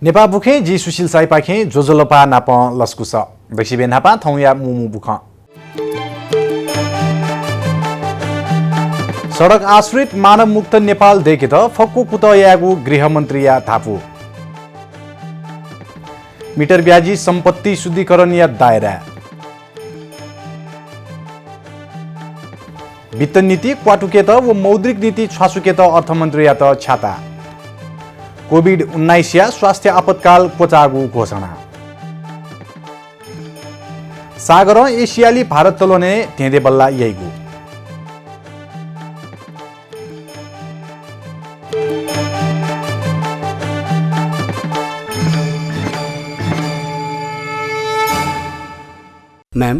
नेपा बुखे जी सुशील साइपाखे जोजोलपा नाप लस्कुस दक्षिबे नापा थौया मुमु बुख सडक आश्रित मानव मुक्त नेपाल देखे त फक्कु कुत यागु गृहमन्त्री या थापु मिटर ब्याजी सम्पत्ति शुद्धिकरण या दायरा वित्त नीति क्वाटुकेत व मौद्रिक नीति छासुकेत अर्थमन्त्री या त छाता कोभिड-19 या स्वास्थ्य आपतकाल पोचागु घोषणा सागर एसियाली भारत तलोने तेंदे बल्ला यैगु म्याम,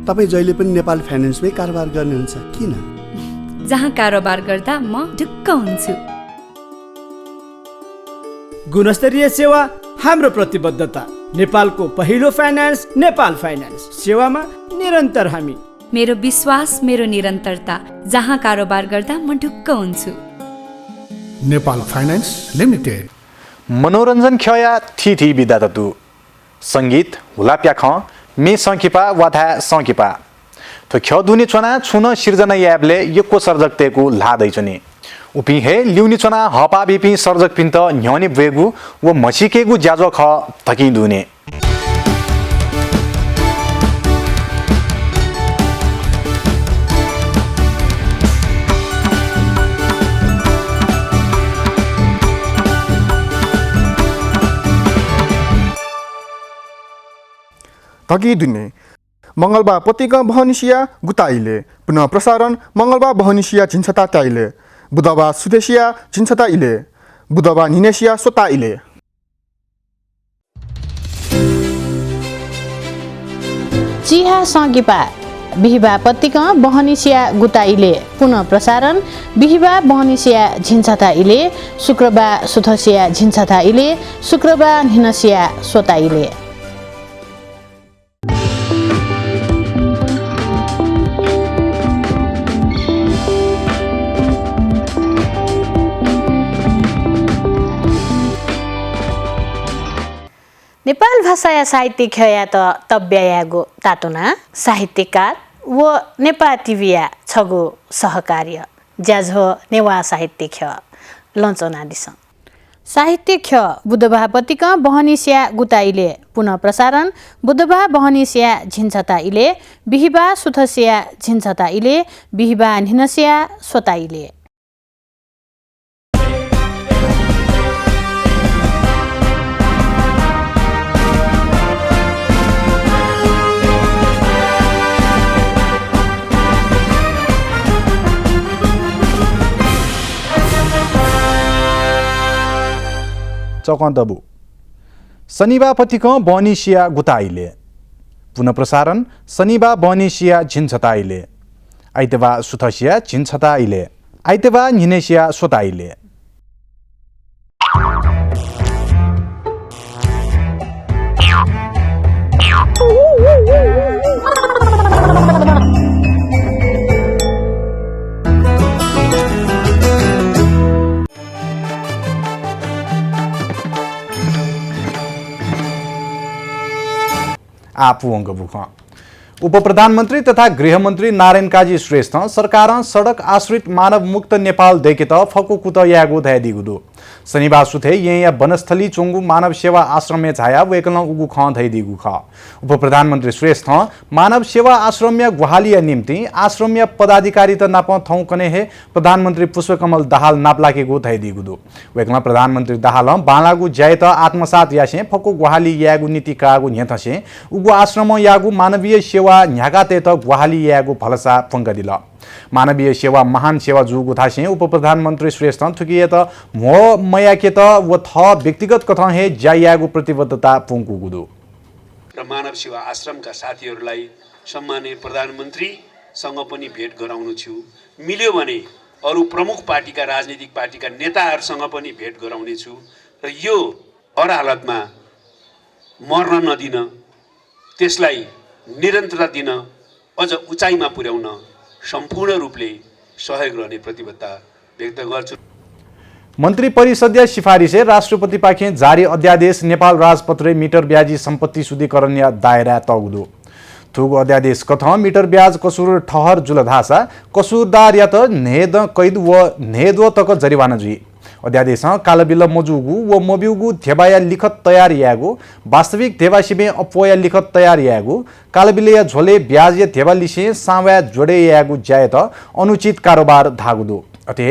तपाईँ जहिले पनि नेपाल फाइनेन्समै कारोबार गर्नुहुन्छ किन? जहाँ कारोबार गर्दा म ढुक्क हुन्छु। गुणस्तरीय सेवा हाम्रो प्रतिबद्धता। नेपालको पहिलो फाइनान्स नेपाल फाइनान्स सेवामा निरन्तर हामी। मेरो विश्वास मेरो निरन्तरता। जहाँ कारोबार गर्दा म ढुक्क हुन्छु। Nepal finance limited. मनोरञ्जन खया थी बिदा ततु संगीत हुलाप्याख मे संकिपा वाथा संकिपा तो ख दुनी चना छुन सिर्जना याबले यको सर्जकतेको लादैछने उपि हे ल्युनी चना हपा बिपि सर्जक पिन्त न्यौनी वेगु व मसिकेगु ज्याजो ख थकि दुने थकी दुने मंगलबार पत्रिका बहनिसिया गुताइले पुनः प्रसारण मंगलबार बहनिसिया झिन्छता टाइले बुधबार सुदेशिया झिन्छता इले बुधबार निनेसिया सोता इले चिहा संगिपा बिहिबा पत्रिका बहनिसिया गुताइले पुनः प्रसारण बिहिबा बहनिसिया झिन्छता इले शुक्रबार सुथसिया झिन्छता इले शुक्रबार निनसिया सोता इले नेपाल भाषा या साहित्य खया त तब्यायागो तातोना साहित्यकार व नेपाल टिभिया छगो सहकार्य ज्याझो नेवा साहित्य ख लञ्चना दिस साहित्य ख बुधबार पत्रिका बहनिसिया गुताइले पुनः प्रसारण बुधबार बहनिसिया झिन्छता इले बिहिबार सुथसिया झिन्छता इले बिहिबार निनसिया सोता इले चौकन्तबु शनिबार पत्रिका बनिसिया गुताइले पुनः प्रसारण शनिबार बनिसिया झिन्छताइले आइतबार सुथसिया झिन्छताइले आइतबार निनेसिया सोताइले आफू अङ्क बुख उप प्रधानमन्त्री तथा गृहमन्त्री नारायण काजी श्रेष्ठ सरकार सडक आश्रित मानव मुक्त नेपाल देखेत फको कुत यागो धैदिगुदु शनिबार सुथे या वनस्थली चोंगु मानव सेवा आश्रम में छाया वेकल उगु ख धैदिगु ख उप प्रधानमन्त्री श्रेष्ठ मानव सेवा आश्रम या गुहालिया निम्ति आश्रम या पदाधिकारी त नाप थौ कने हे प्रधानमन्त्री पुष्पकमल दाहाल नापलाकेगु धैदिगुदु वेकल प्रधानमन्त्री दाहाल बालागु जयत आत्मसात यासे फको गुहाली यागु नीति कागु न्यथसे उगु आश्रम यागु मानवीय सेवा न्यागाते त गुहाली यागु फलसा फंगदिल मानवीय सेवा महान सेवा जुगु थासे उप प्रधानमन्त्री श्रेष्ठ थुकिए त मो मया के त व थ व्यक्तिगत कथा हे जायागु प्रतिबद्धता पुंगु गुदु र मानव सेवा आश्रमका साथीहरूलाई सम्माननीय प्रधानमन्त्रीसँग पनि भेट गराउनु छु मिल्यो भने अरु प्रमुख पार्टीका राजनीतिक पार्टीका नेताहरूसँग पनि भेट गराउने छु र यो हर हालतमा मर्न नदिन त्यसलाई निरन्तरता दिन अझ उचाइमा पुर्याउन सम्पूर्ण रूपले सहयोग रहने प्रतिबद्धता व्यक्त गर्छु। मन्त्री परिषदीय सिफारिसे राष्ट्रपति पाखे जारी अध्यादेश नेपाल राजपत्रे मिटर ब्याजी सम्पत्ति शुद्धिकरण दायरा तगुदो थुग अध्यादेश कथ मिटर ब्याज कसुर ठहर जुलधासा कसुरदार या त नेद कैद व नेदव तक जरिवाना जुई अध्यादेश कालबिल मजुगु व मबिउगु थेबाया लिखत तयार यागु वास्तविक थेबा सिबे अपोया लिखत तयार यागु कालबिले या झोले ब्याज या थेबा लिसे सावा जोडे यागु जाय त अनुचित कारोबार धागुदो अते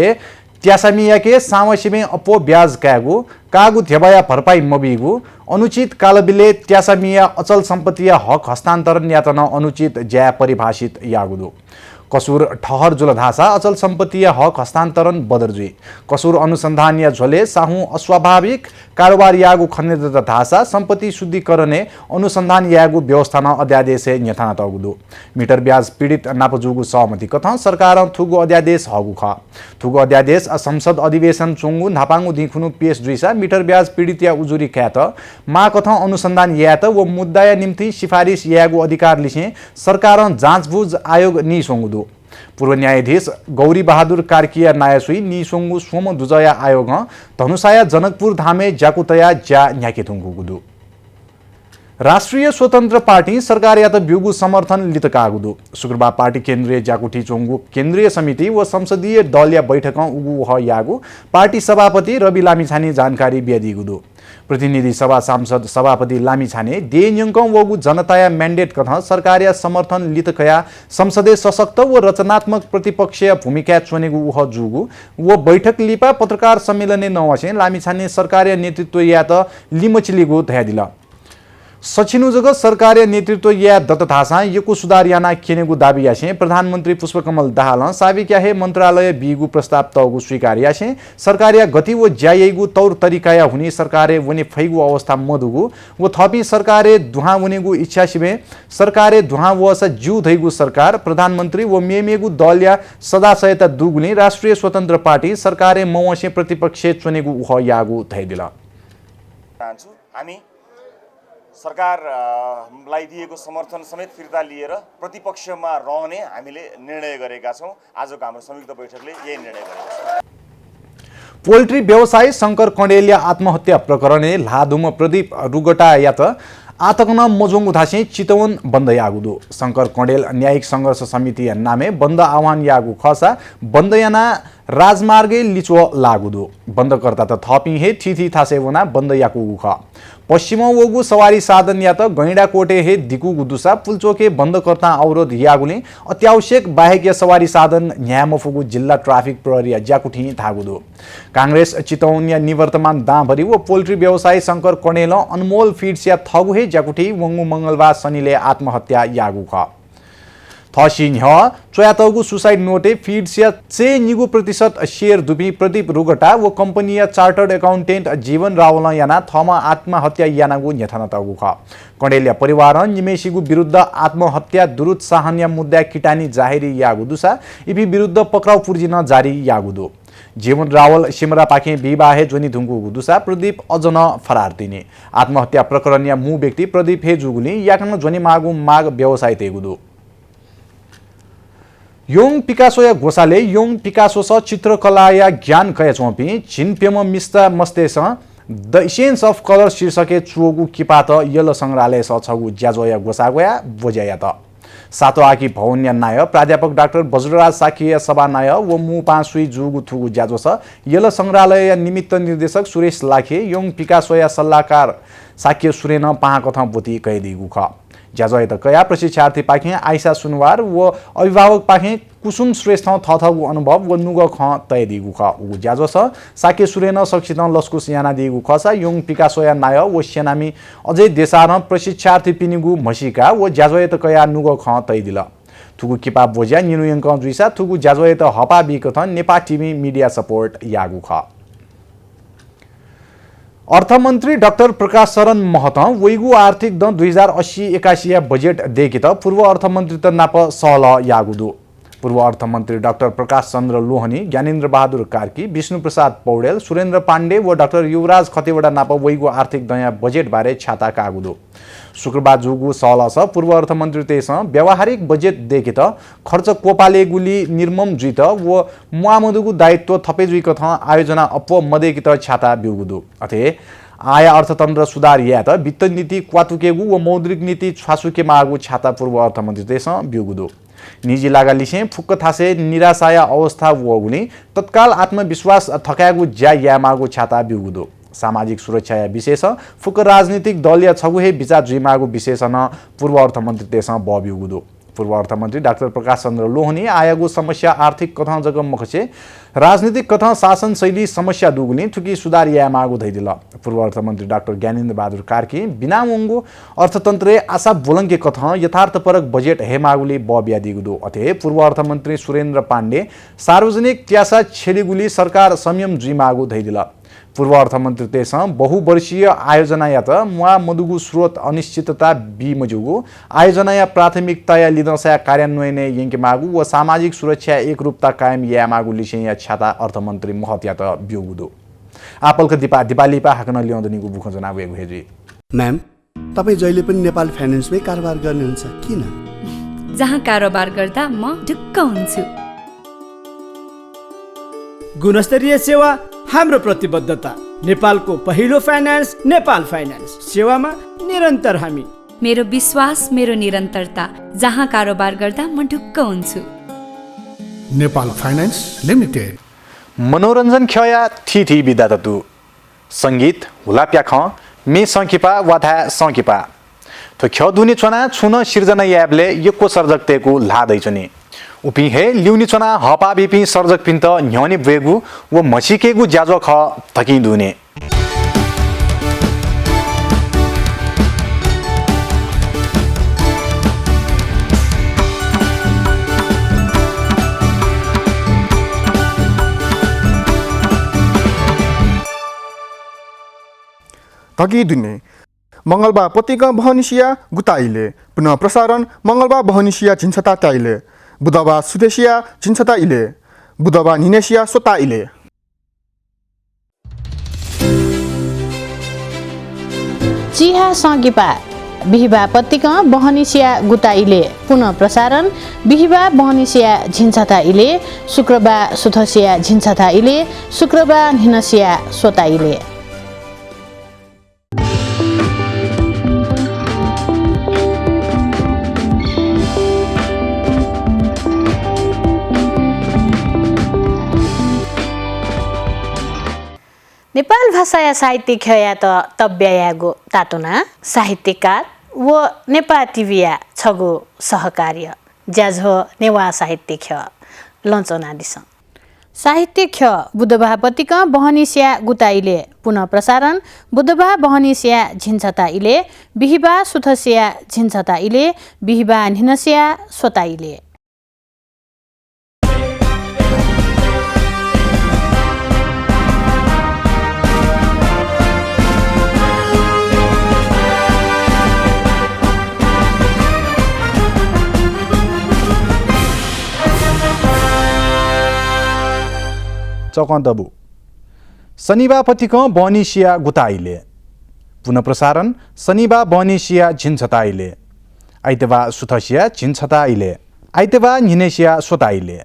त्यासामिया के सावसिमे अपो ब्याज कागु कागु थेबाया भरपाई मबिगु अनुचित कालबिले त्यासामिया अचल सम्पत्ति हक हस्तान्तरण यातना अनुचित ज्या परिभाषित यागुदो कसुर ठहर जुलधासा अचल सम्पत्ति हक हस्तान्तरण बदरजुई कसुर अनुसन्धान या झोले साहु अस्वाभाविक कारोबार यागु खनिज धासा सम्पत्ति शुद्धिकरणे अनुसन्धान यागु व्यवस्थान अध्यादेश न्यथाना तगुदो मिटर ब्याज पीडित नापजुगु सहमति कथ सरकार थुगु अध्यादेश हगु ख थुगु अध्यादेश संसद अधिवेशन चुंगु नापांगु दिखुनु पेश जुइसा मिटर ब्याज पीडित या उजुरी ख्यात मा कथ अनुसन्धान यात व मुद्दाया निम्ति सिफारिस यागु अधिकार लिसे सरकार जाँचबुझ आयोग नि सोंगुदो पूर्व न्यायाधीश गौरी बहादुर कार्किया नायसुई निसोंगु सोम दुजया आयोग धनुषाया जनकपुर धामे जाकुतया ज्या न्याकेथुंगुदु राष्ट्रिय स्वतन्त्र पार्टी सरकार या त ब्युगु समर्थन लितकागुदु शुक्रबार पार्टी केन्द्रीय जाकुटी चोंगु केन्द्रीय समिति व संसदीय दल या बैठक उगु ह यागु पार्टी सभापति रवि लामिछाने जानकारी बिदिगुदु प्रतिनिधि सभा सांसद सभापति लामिछाने देन्यंकं वगु जनताया म्यान्डेट कथ सरकारिया समर्थन लितकया संसदीय सशक्त व रचनात्मक प्रतिपक्षीय भूमिका चुनेगु उह जुगु व बैठक लिपा पत्रकार सम्मेलने नवसे लामिछाने सरकारिया नेतृत्व या त लिमचिलिगु धयादिला सचिनु जग सरकारिया नेतृत्व या दत्तथासा यको सुधार याना खेनेगु दाबी यासे प्रधानमन्त्री पुष्पकमल दाहाल साविक्या हे मन्त्रालय बिगु प्रस्ताव तगु स्वीकार यासे सरकारिया गति व ज्यायगु तौर तरिकाया हुने सरकारे वने फैगु अवस्था मधुगु व थपी सरकारे दुहा वनेगु इच्छा सिबे सरकारे दुहा वस ज्यू धैगु सरकार प्रधानमन्त्री व मेमेगु दल या सदा सहायता दुगुने राष्ट्रिय स्वतन्त्र पार्टी सरकारे मौसे प्रतिपक्ष चुनेगु उह यागु धैदिला हामी सरकारलाई दिएको समर्थन समेत फिर्ता लिएर प्रतिपक्षमा रहने हामीले निर्णय गरेका छौं आजको हाम्रो संयुक्त बैठकले यही निर्णय गरेको छ पोल्ट्री व्यवसायी शंकर कण्डेलिया आत्महत्या प्रकरणे लाधुम प्रदीप रुगटा या त आतकन मोजोंगु धासे चितवन बन्द यागुदो शंकर कण्डेल न्यायिक संघर्ष समिति नामे बन्द आह्वान यागु खसा बन्द याना राजमार्गे लिचो लागुदो बन्दकर्ता त थपी हे थिथि थासेवना बन्द याकु ख पश्चिम वगु सवारी साधन या त गैंडा कोटे हे दिकु गुदुसा पुलचोके बन्दकर्ता अवरोध यागुले अत्यावश्यक बाहेक या सवारी साधन न्यामफुगु जिल्ला ट्राफिक प्रहरी ज्याकुठी थागुदो कांग्रेस चितवन या निवर्तमान दाभरी व पोल्ट्री व्यवसायी शंकर कण्डेल अनमोल फीड्स या थगु हे ज्याकुठी वंगु मंगलबार शनिले आत्महत्या यागु ख थसिन चोयातगु सुसाइड नोटे फीड्स या चे निगु प्रतिशत शेयर दुबी प्रदीप रुगटा व कंपनी या चार्टर्ड अकाउंटेंट जीवन रावल याना थमा आत्महत्या यानागु न्यथानतगु ख कण्डेलिया परिवार निमेशीगु विरुद्ध आत्महत्या दुरुत्साहन या मुद्दा किटानी जाहेरी यागु दुसा इपी विरुद्ध पक्राउ पुर्जिन जारी यागुदो जीवन रावल सिमरा पाखे विवाहे जोनी धुंगु गुदुसा प्रदीप अजन फरार दिने आत्महत्या प्रकरण या मु व्यक्ति प्रदीप हे जुगुली याकन जोनी मागु माग व्यवसाय तेगुदो योङ पिकासो या गोसाले योङ पिकासो स चित्रकला या ज्ञान कया चोपी छिनपेम मिस्ता मस्तेस द इसेन्स अफ कलर शीर्षके चुगु किपात यल संग्रहालय स छगु ज्याजो या गोसागोया बोज्या त सातो आकी भवन्या नाय प्राध्यापक डाक्टर बज्रराज साखिया सभा नाय व मु पाँचुई जुगु थुगु ज्याजो स यल संग्रहालय या निमित्त निर्देशक सुरेश लाखे योङ पिकासो या सल्लाहकार साक्य सुरेन पाहाकथ बोती कैदिगु ख ज्याजो त कया प्रशिक्षार्थी पाखे आइसा सुनवार व अभिभावक पाखे कुसुम श्रेष्ठ थथगु अनुभव व नुग ख तय दिगु ख उ ज्याजो स साके सुरेन सक्षित लस्कु सियाना दिगु खसा योङ पिकासोया नाय व सेनामी अझै देशान प्रशिक्षार्थी पिनिगु मसिका व ज्याजो त कया नुग ख तय दिला थुगु किपा बोज्या निनुयंक जुइसा थुगु ज्याजो त हपा बिकथन नेपाल टिभी मिडिया सपोर्ट यागु ख अर्थमन्त्री डाक्टर प्रकाश शरण महत वैगु आर्थिक द 2080-81 बजेट देखि त पूर्व अर्थमन्त्री त नाप सहल यागुदो पूर्व अर्थमन्त्री डाक्टर प्रकाश चन्द्र लोहनी ज्ञानेन्द्र बहादुर कार्की विष्णु प्रसाद पौडेल सुरेन्द्र पाण्डे व डाक्टर युवराज खतिवडा नाप वैगु आर्थिक दया बजेट बारे छाता कागुदो शुक्रबार जुगु सहलस पूर्व अर्थमन्त्री तेस व्यावहारिक बजेट देखित खर्च कोपाले गुली निर्मम जुइत व मुआमदुगु दायित्व थपे जुइक थ आयोजना अप्प मदेकित छाता बिउगुदु अथे आय अर्थतन्त्र सुधार यात वित्त नीति क्वातुकेगु व मौद्रिक नीति छासुके मागु छाता पूर्व अर्थमन्त्री तेस बिउगुदु निजी लागा लिसे फुक्क थासे निराशाया अवस्था वगुनी तत्काल आत्मविश्वास थकागु ज्या यामागु छाता बिउगुदु सामाजिक सुरक्षा या विशेष फुक्क राजनीतिक दल या छगुहे विचार जुइमागु विशेषण पूर्व अर्थमन्त्री तेस बबिउगुदु पूर्व अर्थमन्त्री डाक्टर प्रकाश चन्द्र लोहनी आयागु समस्या आर्थिक कथा जग मखसे राजनीतिक कथा शासन शैली समस्या दुगुनी थुकी सुधार या मागु धैदिल पूर्व अर्थमन्त्री डाक्टर ज्ञानेन्द्र बहादुर कार्की बिना मुंगु अर्थतन्त्रे आशा बोलंगे कथा यथार्थपरक बजेट हे मागुले बबिया दिगुदु अथे पूर्व अर्थमन्त्री सुरेन्द्र पाण्डे सार्वजनिक त्यासा छेलिगुली सरकार संयम जुइ मागु धैदिल पूर्व अर्थमन्त्री तेस बहुवर्षीय आयोजना या त मुआ मदुगु स्रोत अनिश्चितता बिमजुगु आयोजना या प्राथमिकता या लिदसा कार्यान्वयन यंके मागु व सामाजिक सुरक्षा एकरूपता कायम या मागु लिसे या छाता अर्थमन्त्री महत या त बिउगुदु आपलक दिपालीपा हाकन ल्याउँदनीगु बुख जनाबु एक भेजी म्याम तपाई जहिले पनि नेपाल फाइनान्समै कारोबार गर्नुहुन्छ किन जहाँ कारोबार गर्दा म ढुक्क हुन्छु गुणस्तरीय सेवा हाम्रो प्रतिबद्धता नेपालको पहिलो फाइनान्स नेपाल फाइनान्स सेवामा निरन्तर हामी मेरो विश्वास मेरो निरन्तरता जहाँ कारोबार गर्दा म ढुक्क हुन्छु नेपाल फाइनान्स लिमिटेड मनोरञ्जन खया थी बिदा ततु संगीत हुलाप्या ख मे संकिपा वाथा संकिपा तो ख दुनी चना छुन सिर्जना याबले यको सर्जकतेको लादैछनी उपी हे ल्युनी चना हपा बिपी सर्जक पिन्त न्यौनी वेगु व मसिकेगु ज्याजो ख थकि दुने थकि दुने मंगलबार पत्रिका बहनिसिया गुताइले पुनः प्रसारण मंगलबार बहनिसिया झिन्छता त्याइले बुधबार सुदेशिया झिन्छता इले बुधबार निनेसिया सोता इले चिहा संगिपा बिहिबा पत्रिका बहनिसिया गुताइले पुनः प्रसारण बिहिबा बहनिसिया झिन्छता इले शुक्रबार सुथसिया झिन्छता इले शुक्रबार निनसिया सोता इले नेपाल भाषा या साहित्य खया त तब्यायागो तातोना साहित्यकार व नेपाल टिभिया छगो सहकार्य ज्याझो नेवा साहित्य ख लञ्चना दिस साहित्य ख बुधबार पत्रिका बहनिसिया गुताइले पुनः प्रसारण बुधबार बहनिसिया झिन्छता इले बिहिबा सुथसिया झिन्छता इले बिहिबा निनसिया सोता इले चौकन्तबु शनिबार पत्रिका बनिसिया गुताइले पुनः प्रसारण शनिबार बनिसिया झिन्छताइले आइतबार सुथसिया झिन्छताइले आइतबार निनेसिया सोताइले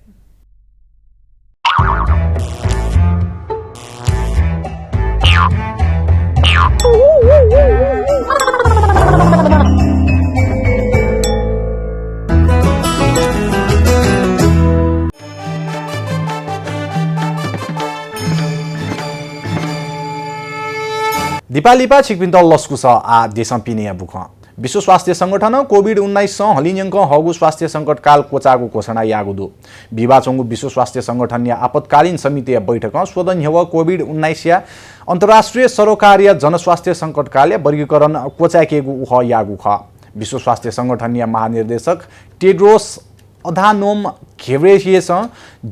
दिपालिपा छिकपिन्त लस्कुस आ देशम पिनिया बुख विश्व स्वास्थ्य संगठन कोभिड-19 हलिन्यङ्क हगु स्वास्थ्य सङ्कट काल कोचाको घोषणा यागुदु विवाचंगु विश्व स्वास्थ्य संगठन या आपतकालीन समिति बैठक स्वदन हेव कोभिड-19 या अन्तर्राष्ट्रिय सरोकार्य जनस्वास्थ्य सङ्कट काल वर्गीकरण कोचाकेगु उह यागु ख विश्व स्वास्थ्य संगठन या महानिर्देशक टेड्रोस अधानोम घेब्रेयेसस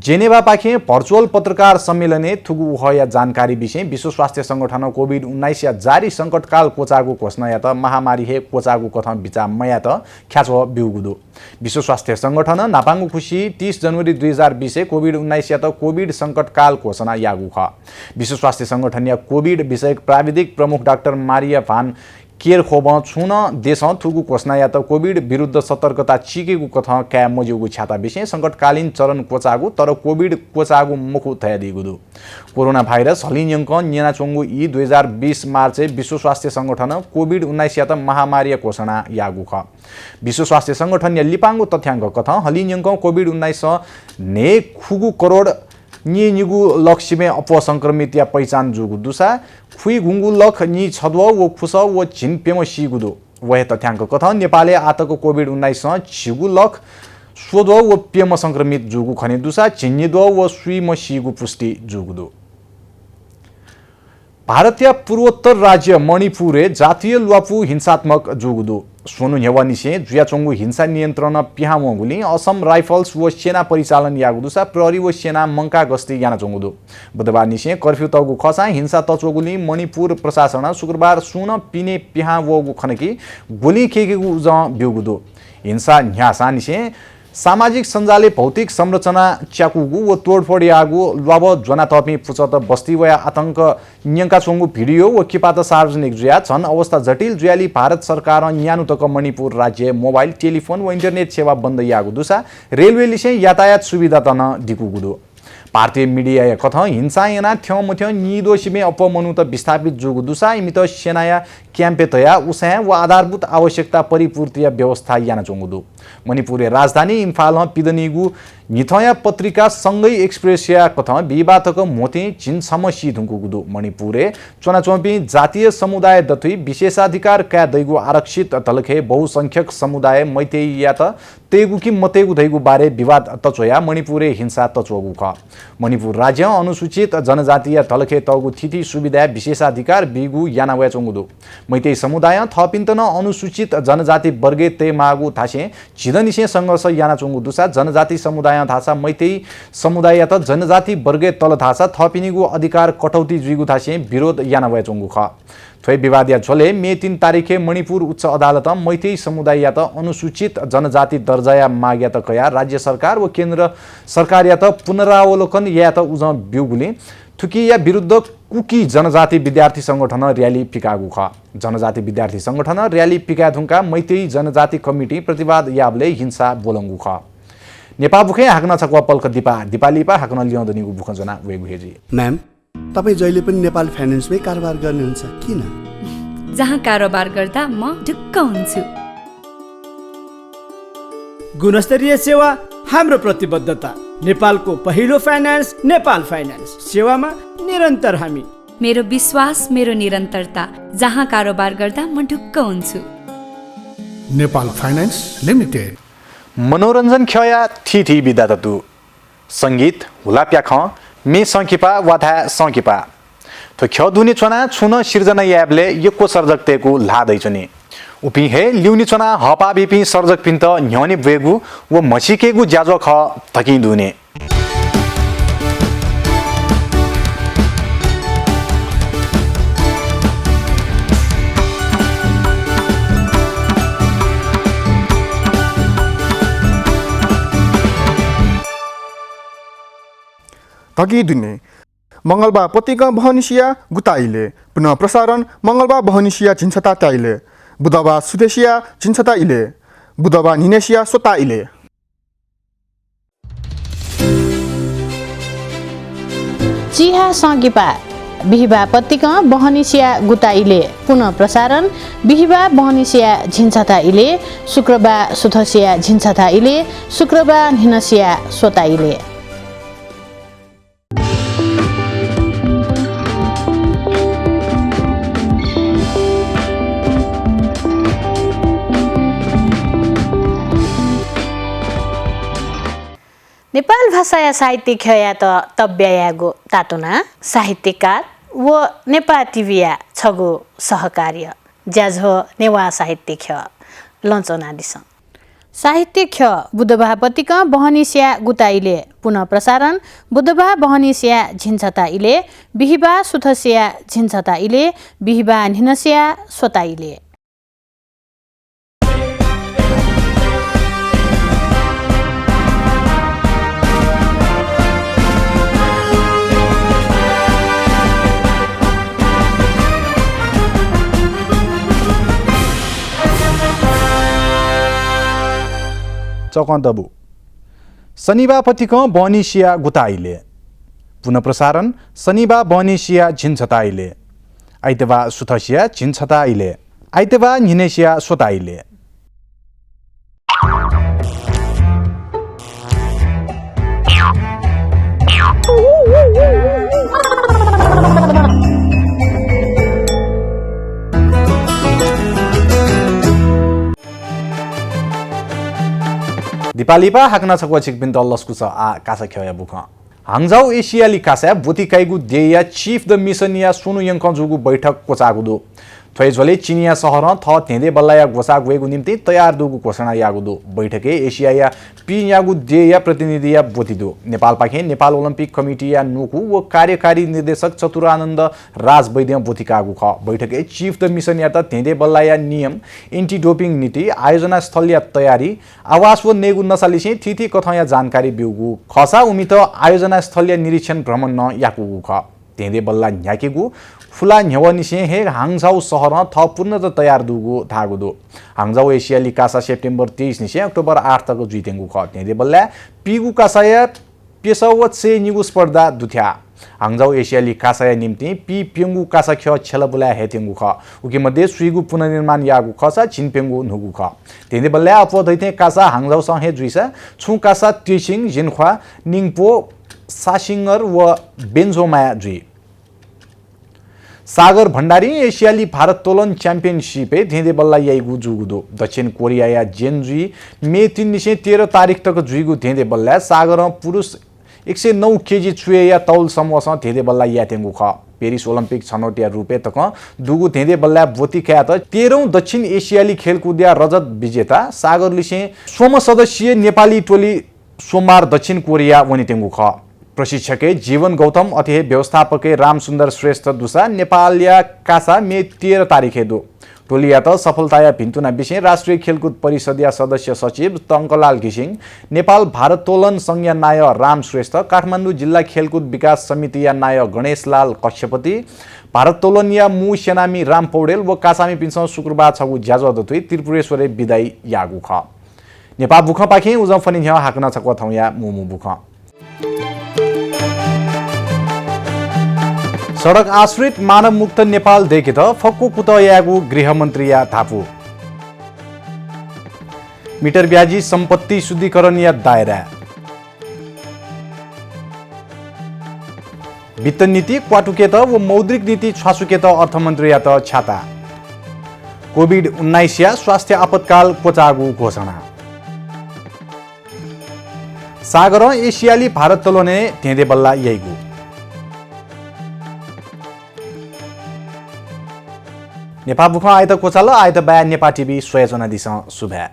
जेनेवा पाखे भर्चुअल पत्रकार सम्मेलने थुगु उह या जानकारी विषय विश्व स्वास्थ्य संगठन कोभिड-19 या जारी संकटकाल कोचागु घोषणा या त महामारी हे कोचागु कथम विचार मया त ख्याचो बिउगुदु विश्व स्वास्थ्य संगठन नापाङ्गु खुशी 30 जनवरी 2020 कोभिड-19 या त कोभिड संकटकाल घोषणा यागु ख विश्व स्वास्थ्य संगठन या कोभिड विषयक प्राविधिक प्रमुख डाक्टर मारिया भान केयर खोब छुन देश थुगु घोषणा या त कोभिड विरुद्ध सतर्कता चिकेको कथा क्या मज्यूगु छाता विषय संकटकालीन चरण कोचागु तर कोभिड कोचागु मुखु थया दिगुदु कोरोना भाइरस हलिन्यंक न्याचोंगु ई 2020 मार्च विश्व स्वास्थ्य संगठन कोभिड-19 या त महामारी घोषणा यागु ख विश्व स्वास्थ्य संगठन या लिपांगु तथ्याङ्क कथा हलिन्यंक कोभिड-19 ने खुगु करोड निगु लक्ष्यमे अपसंक्रमित या पहिचान जुगु दुसा खुइ गुंगु लख नि छदव व खुस व छिन पेम सिगुदु वहे तथ्याङ्क कथा नेपालले आतको कोभिड-19 छिगु लख सोदव व पेम संक्रमित जुगु खने दुसा छिन्निदव व सुई म सिगु पुष्टि जुगुदु भारतीय पूर्वोत्तर राज्य मणिपुरे जातीय लुवापु हिंसात्मक जुगुदु सोनु नेवानिसे जुयाचोंगु हिंसा नियन्त्रण पिहामोगुली असम राइफल्स व सेना परिचालन यागुदुसा प्रहरी व सेना मंका गस्ती याना चोंगुदु बुधबार निसे कर्फ्यू तगु खसा हिंसा तचोगुली मणिपुर प्रशासन शुक्रबार सुन पिने पिहा वगु खनकी गोली केकेगु ज ब्युगुदु हिंसा न्यासा निसे सामाजिक सञ्जाले भौतिक संरचना च्याकुगु व तोडफोड यागु लब जना तपी पुचत बस्ती व आतंक न्यंका चोंगु भिडियो व किपात सार्वजनिक जुया छन् अवस्था जटिल जुयाली भारत सरकार न्यानुतक मणिपुर राज्य मोबाइल टेलिफोन व इन्टरनेट सेवा बन्द यागु दुसा रेलवेले से यातायात सुविधा तन दिकुगुदु भारतीय मिडिया या कथा हिंसा याना थ्यो मथ्यो निदोषिमे अपमनु त विस्थापित जुगु दुसा इमित सेनाया क्याम्पे तया उसा व आधारभूत आवश्यकता परिपूर्ति व्यवस्था याना चोंगुदु मणिपुरे राजधानी इम्फाल पिदनिगु निथया पत्रिका सँगै एक्सप्रेसिया कथा विवादक मोती चिन समसी धुंकुगुदु मणिपुरे चुनाचौपी जातीय समुदाय दथुई विशेषाधिकार क्या दैगु आरक्षित तलखे बहुसंख्यक समुदाय मैतेई या त तेगु कि मतेगु दैगु बारे विवाद तचोया मणिपुरे हिंसा तचोगु ख मणिपुर राज्य अनुसूचित जनजातीय तलखे तगु थिति सुविधा विशेषाधिकार बिगु यानावया चोंगुदु मैतेई समुदाय थपिन्तन अनुसूचित जनजाति वर्गे ते मागु थासे छिदनिसे संघर्ष याना चोंगु दुसा जनजाति समुदाय थासा मैतेई समुदाय या त जनजाति वर्गे तल थासा थपिनिगु अधिकार कटौती जुगु थासे विरोध यानावया चोंगु ख थ्वे विवाद या झोले मे 3 तारिखे मणिपुर उच्च अदालत मैतेई समुदाय या त अनुसूचित जनजाति दर्जा माग या त कया राज्य सरकार व केन्द्र सरकार या त पुनरावलोकन या त उज ब्युगुले थुकी या विरुद्ध कुकी जनजाति विद्यार्थी संगठन र्याली पिकागु ख जनजाति विद्यार्थी संगठन र्याली पिकाधुङका मैतेई जनजाति कमिटी प्रतिवाद याबले हिंसा बोलंगु ख नेपाल बुखे हाक्न छक्वा पल्क दिपालीपा हाक्न लिउँदनीगु बुख जना वेगु हेजी म्याम तपाईँ जहिले पनि नेपाल फाइनेन्समै कारोबार गर्नुहुन्छ किन जहाँ कारोबार गर्दा म ढुक्क हुन्छु गुणस्तरीय सेवा हाम्रो प्रतिबद्धता नेपालको पहिलो फाइनान्स नेपाल फाइनान्स सेवामा निरन्तर हामी मेरो विश्वास मेरो निरन्तरता जहाँ कारोबार गर्दा म ढुक्क हुन्छु नेपाल फाइनेन्स लिमिटेड मनोरञ्जन खया थिथि बिदा ततु संगीत हुलाप्या ख मे संकिपा वाथा संकिपा तो ख्यधुनी चना छुन सिर्जना याबले यको सर्जकतेको लादैछने उपि हे ल्युनी चना हपा बिपि सर्जक पिन्त न्यने वेगु व मसिकेगु ज्याजो ख थकि दुने तगी दुने मंगलबार पत्रिका बहनिसिया गुताइले पुनः प्रसारण मंगलबार बहनिसिया झिन्छता त्याइले बुधबार सुदेशिया झिन्छता इले बुधबार निनेसिया सोता इले चिहा संगिपा बिहिबा पत्रिका बहनिसिया गुताइले पुनः प्रसारण बिहिबा बहनिसिया झिन्छता इले शुक्रबार सुथसिया झिन्छता इले शुक्रबार निनसिया सोता इले नेपाल भाषा या साहित्य खया त तब्यायागो तातोना साहित्यकार व नेपाल टिभिया छगो सहकार्य ज्याझो नेवा साहित्य ख लञ्चना दिस साहित्य ख बुधबार पत्रिका बहनिसिया गुताइले पुनः प्रसारण बुधबार बहनिसिया झिन्छता इले बिहिबा सुथसिया झिन्छता इले बिहिबा निनसिया सोता इले चकन्दबु शनिबापतिक बनिसिया गुताइले पुनः प्रसारण शनिबा बनिसिया झिन्छताइले आइतबा सुथसिया झिन्छताइले आइतबा निनेसिया सोताइले दिपालिपा हाक्ना छक्वा छिकपिन दल्लसकु छ आ कासा खया बुख हाङजाउ एसियाली कासा बुतिकाइगु देया चीफ द मिशन या सुनु यङख जुगु बैठक कोचागुदो थ्वैजले चिनिया शहर थ थेदे बल्लाया गोसागुएको निम्ति तयार दुगु घोषणा यागुदो बैठके एसिया पि यागु देया प्रतिनिधि या बोतिदो नेपाल पाखे नेपाल ओलम्पिक कमिटी या नुकु व कार्यकारी निर्देशक चतुरानन्द राज वैद्य बोतिकागु ख बैठके चीफ द मिशन या त थेदे बल्लाया नियम एन्टी डोपिङ नीति आयोजना स्थल या तयारी आवास व नेगु नसालिसे थिथि कथया जानकारी बिउगु खसा उमित आयोजना स्थल या निरीक्षण भ्रमण न याकुगु ख तेदे बल्ला न्याकेगु फुला न्यवनिसे हे हाङजाउ शहर थ पूर्णत तयार दुगु थागुदो हाङजाउ एसियाली कासा सेप्टेम्बर 23 निसे अक्टोबर 8 तक जुइतेंगु ख तेदे बल्ला पिगु कासाया पेसवत से निगु स्पर्धा दुथ्या हाङजाउ एसियाली कासाया निम्ति पि पेंगु कासा ख छलबुला हेतेंगु ख उके मध्ये सुइगु पुनर्निर्माण यागु खसा छिनपेंगु नुगु ख तेदे बल्ला अपो दैते कासा हाङजाउ सहे जुइसा छु कासा त्रिसिङ जिनख्वा निङपो सासिङर व बेन्जोमाया जुइ सागर भण्डारी एसियाली भारत्तोलन च्याम्पियनशिप धेदे बल्ला याइगु जुगुदो दक्षिण कोरिया या जेनजुई मे 3 निसे 13 तारिख तक जुइगु धेदे बल्ला सागर पुरुष 109 केजी छुए या तौल समूहसँग धेदे बल्ला यातेंगु ख पेरिस ओलम्पिक छनौट या रुपे तक दुगु धेदे बल्ला बोती ख्या त 13औं दक्षिण एसियाली खेलकुद या रजत विजेता सागर लिसे 16 सदस्यीय नेपाली टोली सोमबार दक्षिण कोरिया वनितेंगु ख प्रशिक्षके जीवन गौतम अथे व्यवस्थापके रामसुन्दर श्रेष्ठ दुसा नेपालिया कासा मे 13 तारिखे दो टोलिया त सफलताया भिन्तुना विषय राष्ट्रिय खेलकुद परिषदीय सदस्य सचिव टङ्कलाल घिसिङ नेपाल भारत्तोलन संघीय नाय राम श्रेष्ठ काठमाडौँ जिल्ला खेलकुद विकास समिति या नाय गणेशलाल कश्यपति भारत्तोलनिया मु सेनामी राम पौडेल व कासामी पिन्स शुक्रबार छगु ज्याजदतुई त्रिपुरेश्वरे विदाई यागु ख नेपाल बुख पाखे उजफनी ह्या हाक्न छक्व थौया मुमु बुख सडक आश्रित मानव मुक्त नेपाल देखित फक्कु कुतयागु गृहमन्त्री या थापु मिटर ब्याजी सम्पत्ति शुद्धिकरण या दायरा वित्त नीति क्वाटुकेत व मौद्रिक नीति छासुकेत अर्थमन्त्री या त छाता कोभिड-19 या स्वास्थ्य आपतकाल कोचागु घोषणा सागर एसियाली भारत्तोलने धेदे बल्ला याइगु नेपाल बुख आयत कोचालो आयत बया नेपाल टिभी स्वयजना दिस शुभ्या